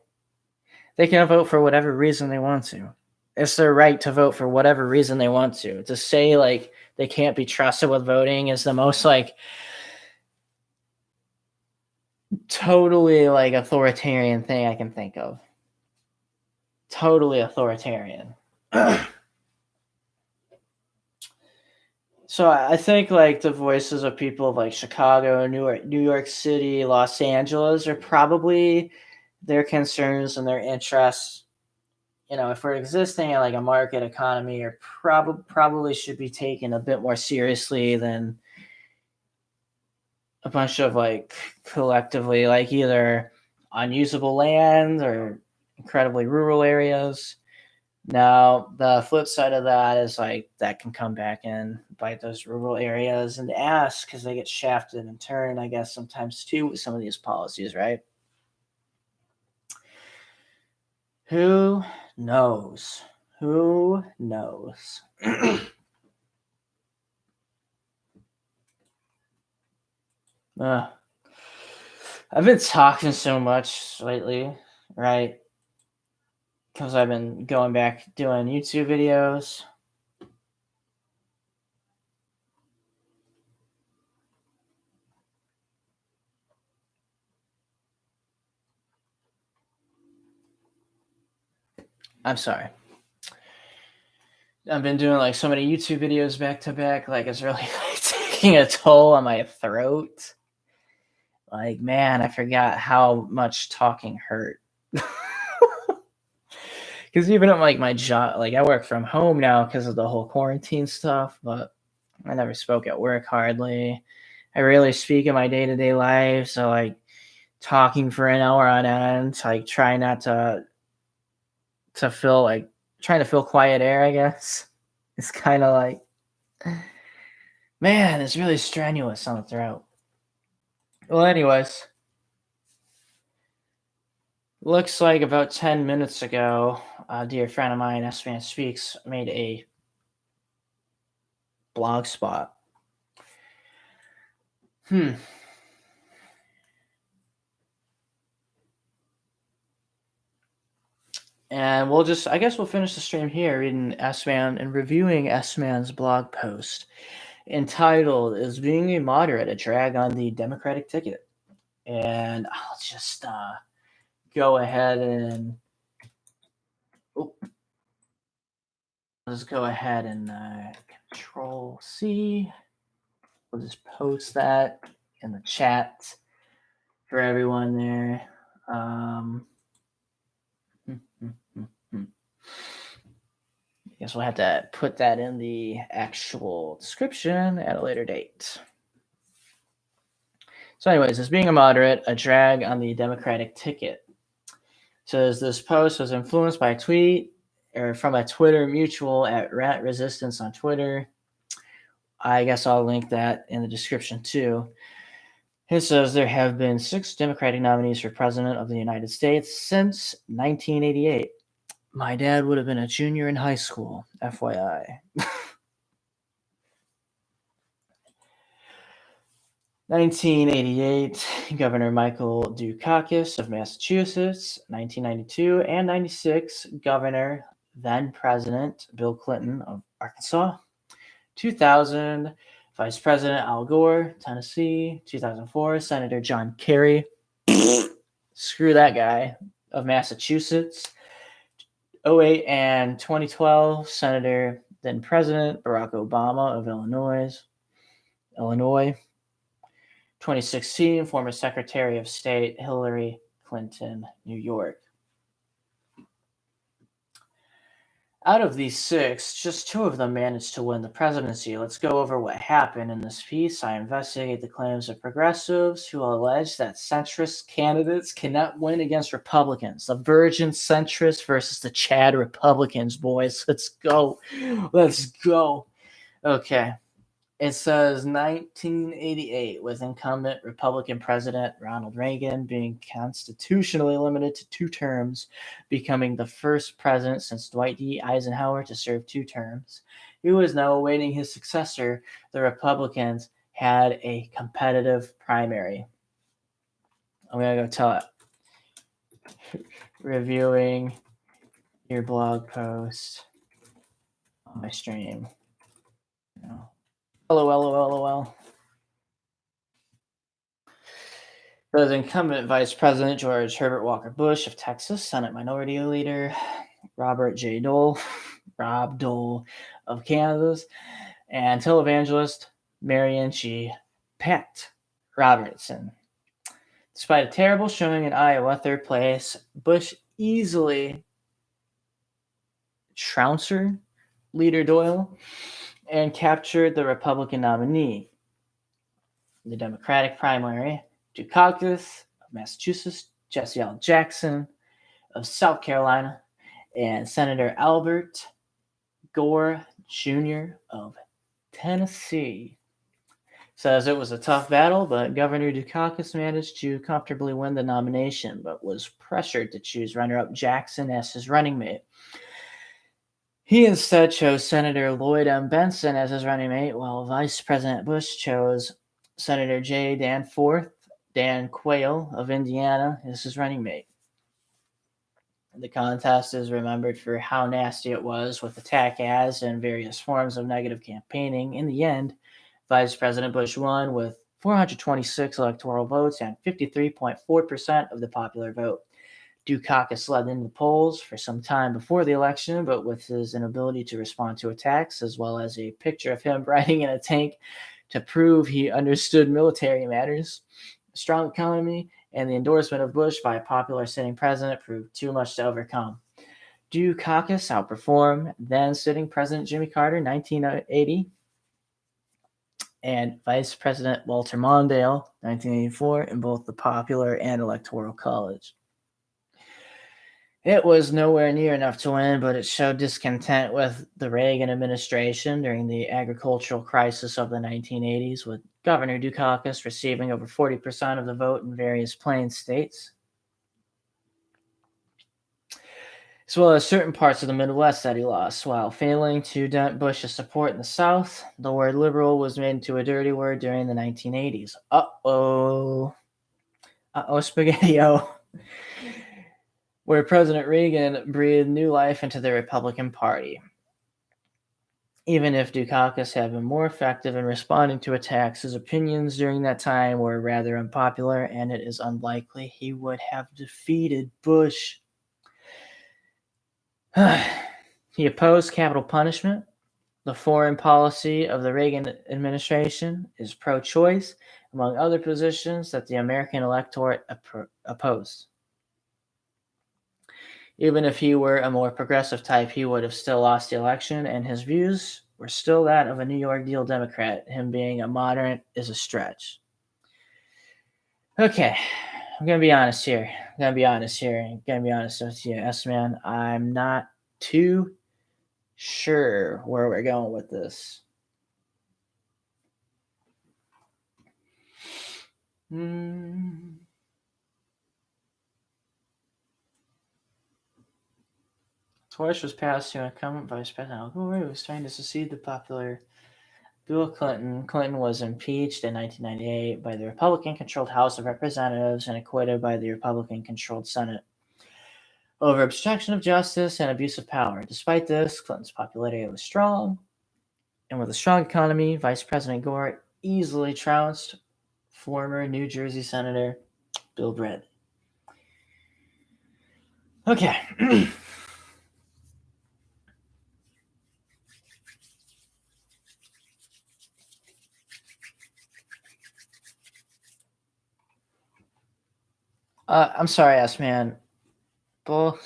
they can vote for whatever reason they want to. It's their right to vote for whatever reason they want to. To say like they can't be trusted with voting is the most like totally like authoritarian thing I can think of. Totally authoritarian. So I think like the voices of people of like Chicago, New York City, Los Angeles are probably their concerns and their interests. If we're existing in like a market economy, are probably should be taken a bit more seriously than a bunch of like collectively like either unusable land or incredibly rural areas. Now, the flip side of that is like that can come back and bite those rural areas in the ass because they get shafted in turn, I guess, sometimes too with some of these policies, right? Who knows? Who knows? Ugh. I've been talking so much lately, right? Because I've been going back doing YouTube videos. I'm sorry. I've been doing like so many YouTube videos back to back, like it's really like taking a toll on my throat. Like, man, I forgot how much talking hurt. Because even at like my job, like I work from home now because of the whole quarantine stuff, but I never spoke at work hardly. I rarely speak in my day to day life, so like talking for an hour on end, like try not to feel like trying to fill quiet air, I guess. It's kind of like, man, it's really strenuous on the throat. Well, anyways, looks like about 10 minutes ago, a dear friend of mine, S Man Speaks, made a blog spot. Hmm. And we'll just, I guess we'll finish the stream here reading S Man and reviewing S Man's blog post entitled Is Being a Moderate a Drag on the Democratic Ticket? And I'll just go ahead and oh, let's go ahead and Control C. We'll just post that in the chat for everyone there. I guess we'll have to put that in the actual description at a later date. So, anyways, as being a moderate, a drag on the Democratic ticket. Says this post was influenced by a tweet or from a Twitter mutual at Rat Resistance on Twitter. I guess I'll link that in the description too. It says there have been 6 Democratic nominees for President of the United States since 1988. My dad would have been a junior in high school, FYI. 1988, Governor Michael Dukakis of Massachusetts. 1992 and 96, Governor, then President Bill Clinton of Arkansas. 2000, Vice President Al Gore, Tennessee. 2004, Senator John Kerry. Screw that guy, of Massachusetts. 2008 and 2012, Senator, then President Barack Obama of Illinois. 2016, former Secretary of State Hillary Clinton, New York. Out of these 6, just 2 of them managed to win the presidency. Let's go over what happened in this piece. I investigate the claims of progressives who allege that centrist candidates cannot win against Republicans. The virgin centrists versus the Chad Republicans, boys. Let's go. Let's go. Okay. It says 1988, with incumbent Republican President Ronald Reagan being constitutionally limited to 2 terms, becoming the first president since Dwight D. Eisenhower to serve 2 terms. He was now awaiting his successor. The Republicans had a competitive primary. I'm going to go tell it. Reviewing your blog post on my stream. No. LOL. The incumbent Vice President George Herbert Walker Bush of Texas, Senate Minority Leader Robert J. Dole, Rob Dole of Kansas, and televangelist Marion G. Pat Robertson. Despite a terrible showing in Iowa, 3rd place, Bush easily trounced Leader Doyle and captured the Republican nominee. In the Democratic primary, Dukakis of Massachusetts, Jesse L. Jackson of South Carolina, and Senator Albert Gore Jr. of Tennessee. Says it was a tough battle, but Governor Dukakis managed to comfortably win the nomination, but was pressured to choose runner-up Jackson as his running mate. He instead chose Senator Lloyd M. Benson as his running mate, while Vice President Bush chose Senator J. Dan Quayle of Indiana as his running mate. The contest is remembered for how nasty it was, with attack ads and various forms of negative campaigning. In the end, Vice President Bush won with 426 electoral votes and 53.4% of the popular vote. Dukakis led in the polls for some time before the election, but with his inability to respond to attacks, as well as a picture of him riding in a tank to prove he understood military matters, a strong economy, and the endorsement of Bush by a popular sitting president proved too much to overcome. Dukakis outperformed then sitting President Jimmy Carter in 1980 and Vice President Walter Mondale 1984 in both the popular and electoral college. It was nowhere near enough to win, but it showed discontent with the Reagan administration during the agricultural crisis of the 1980s, with Governor Dukakis receiving over 40% of the vote in various Plains states, as well as certain parts of the Midwest that he lost. While failing to dent Bush's support in the South, the word liberal was made into a dirty word during the 1980s. Spaghetti-o. Where President Reagan breathed new life into the Republican Party. Even if Dukakis had been more effective in responding to attacks, his opinions during that time were rather unpopular, and it is unlikely he would have defeated Bush. He opposed capital punishment. The foreign policy of the Reagan administration is pro-choice, among other positions that the American electorate opposed. Even if he were a more progressive type, he would have still lost the election, and his views were still that of a New York Deal Democrat. Him being a moderate is a stretch. Okay, I'm going to be honest here. With you, S-Man. I'm not too sure where we're going with this. Torch was passed to incumbent Vice President Al Gore, who was trying to succeed the popular Bill Clinton. Clinton was impeached in 1998 by the Republican-controlled House of Representatives and acquitted by the Republican-controlled Senate over obstruction of justice and abuse of power. Despite this, Clinton's popularity was strong, and with a strong economy, Vice President Gore easily trounced former New Jersey Senator Bill Bradley. Okay. I'm sorry, S-Man. Bull.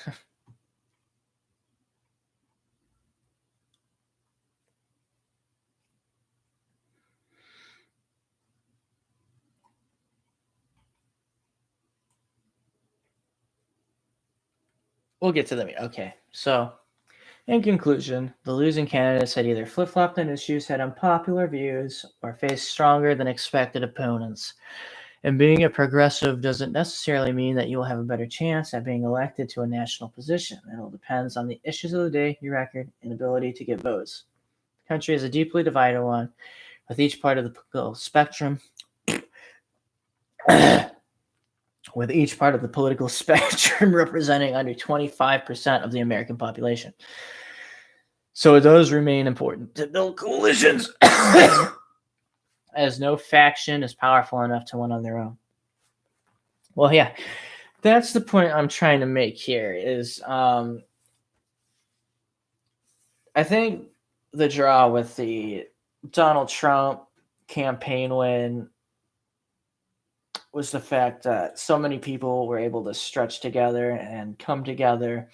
We'll get to them. Okay, so in conclusion, the losing candidates had either flip-flopped on issues, had unpopular views, or faced stronger than expected opponents. And being a progressive doesn't necessarily mean that you will have a better chance at being elected to a national position. It all depends on the issues of the day, your record, and ability to get votes. The country is a deeply divided one, with each part of the political spectrum representing under 25% of the American population. So it does remain important to build coalitions, as no faction is powerful enough to win on their own. Well, yeah, that's the point I'm trying to make here is I think the draw with the Donald Trump campaign win was the fact that so many people were able to stretch together and come together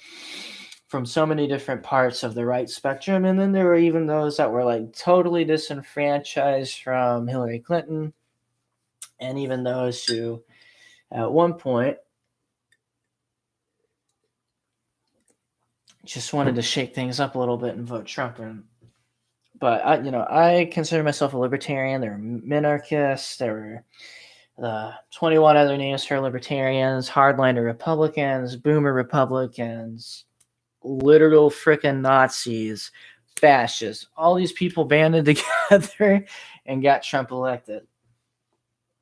from so many different parts of the right spectrum. And then there were even those that were like totally disenfranchised from Hillary Clinton, and even those who at one point just wanted to shake things up a little bit and vote Trump. But I consider myself a libertarian. There were minarchists. There were 21 other names for libertarians, hardliner Republicans, boomer Republicans, literal frickin' Nazis, fascists. All these people banded together and got Trump elected.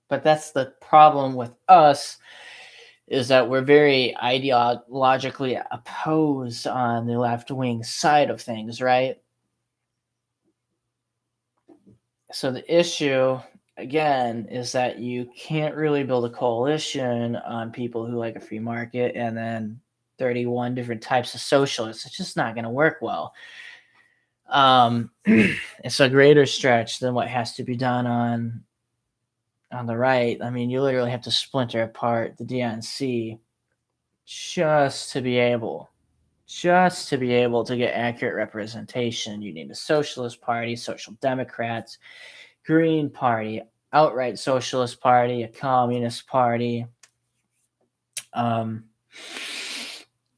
But that's the problem with us, is that we're very ideologically opposed on the left-wing side of things, right? So the issue again, is that you can't really build a coalition on people who like a free market and then 31 different types of socialists. It's just not going to work well. It's a greater stretch than what has to be done on the right. I mean, you literally have to splinter apart the DNC just to be able to get accurate representation. You need a socialist party, social democrats, green party, outright socialist party, a communist party, um,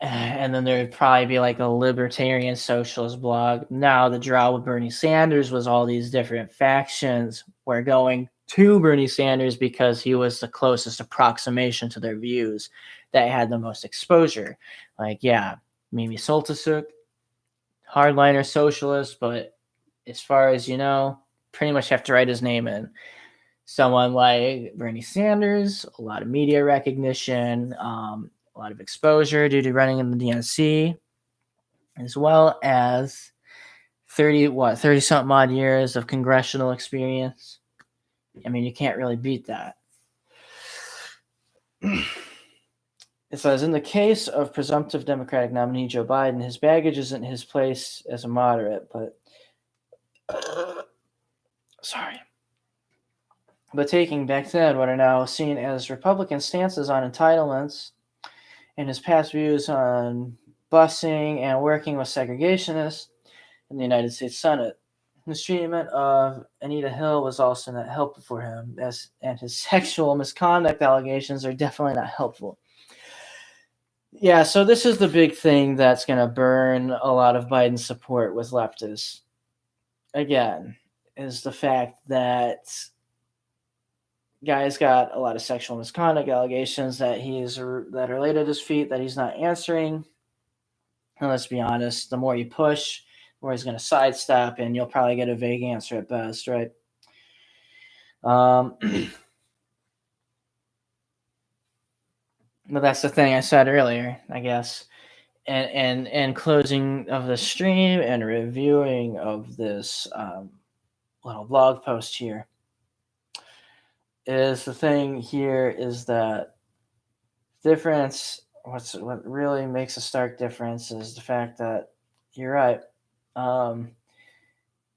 and then there would probably be like a libertarian socialist blog. Now the draw with Bernie Sanders was all these different factions were going to Bernie Sanders because he was the closest approximation to their views that had the most exposure. Like, yeah, Mimi Soltisuk, hardliner socialist, but as far as you know, pretty much have to write his name in. Someone like Bernie Sanders, a lot of media recognition, a lot of exposure due to running in the DNC, as well as 30 something odd years of congressional experience. I mean, you can't really beat that. It says, in the case of presumptive Democratic nominee Joe Biden, his baggage isn't his place as a moderate, but sorry. But taking back then what are now seen as Republican stances on entitlements and his past views on busing and working with segregationists in the United States Senate. His treatment of Anita Hill was also not helpful for him, and his sexual misconduct allegations are definitely not helpful. Yeah, so this is the big thing that's going to burn a lot of Biden's support with leftists. Again, is the fact that guy's got a lot of sexual misconduct allegations that that are laid at his feet that he's not answering. And let's be honest, the more you push, the more he's going to sidestep, and you'll probably get a vague answer at best, right? But that's the thing I said earlier, I guess. And closing of the stream and reviewing of this little blog post here is the thing here is that difference. What really makes a stark difference is the fact that you're right.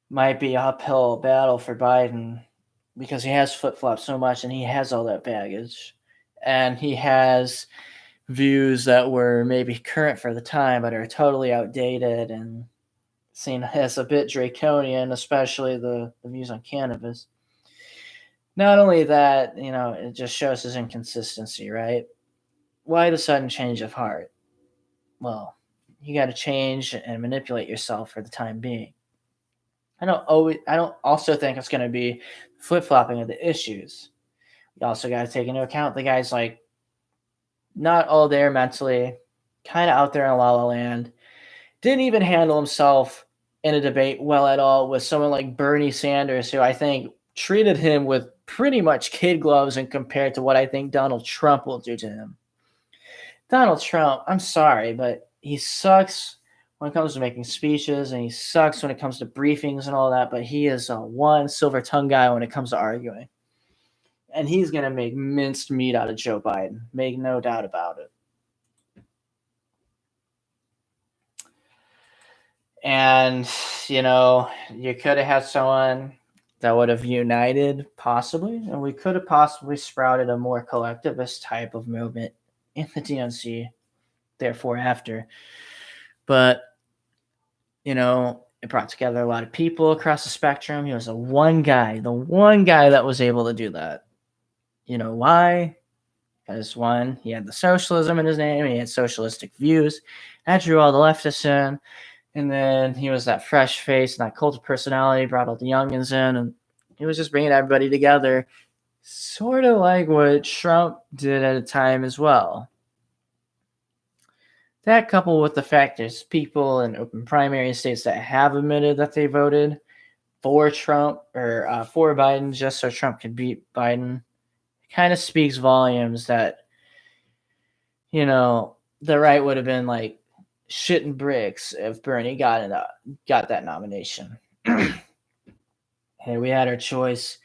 Might be an uphill battle for Biden because he has flip flopped so much and he has all that baggage, and he has views that were maybe current for the time but are totally outdated and seen as a bit draconian, especially the views on cannabis. Not only that, it just shows his inconsistency, right? Why the sudden change of heart? Well, you got to change and manipulate yourself for the time being. I don't also think it's going to be flip flopping of the issues. You also got to take into account the guy's like not all there mentally, kind of out there in La La Land. Didn't even handle himself in a debate well at all with someone like Bernie Sanders, who I think treated him with pretty much kid gloves and compared to what I think Donald Trump will do to him. Donald Trump, I'm sorry, but he sucks when it comes to making speeches, and he sucks when it comes to briefings and all that, but he is a one silver tongue guy when it comes to arguing. And he's going to make minced meat out of Joe Biden. Make no doubt about it. And, you could have had someone that would have united, possibly, and we could have possibly sprouted a more collectivist type of movement in the DNC, therefore, after. But, it brought together a lot of people across the spectrum. He was the one guy that was able to do that. You know why? Because one, he had the socialism in his name, he had socialistic views. That drew all the leftists in. And then he was that fresh face and that cult of personality, brought all the youngins in, and he was just bringing everybody together, sort of like what Trump did at a time as well. That coupled with the fact there's people in open primary states that have admitted that they voted for Trump or for Biden just so Trump could beat Biden, kind of speaks volumes that, the right would have been like shitting bricks if Bernie got that nomination. Hey, we had our choice.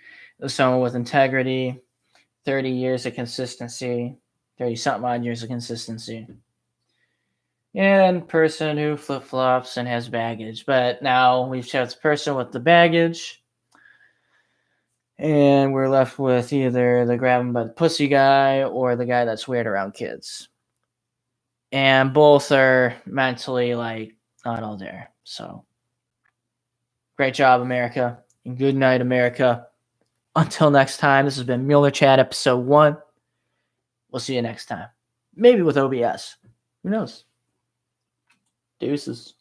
someone with integrity, 30 years of consistency, 30 something odd years of consistency, and person who flip flops and has baggage. But now we've chose the person with the baggage, and we're left with either the grab him by the pussy guy or the guy that's weird around kids. And both are mentally like not all there. So great job, America. And good night, America. Until next time, this has been Mjollnir Chat episode 1. We'll see you next time. Maybe with OBS. Who knows? Deuces.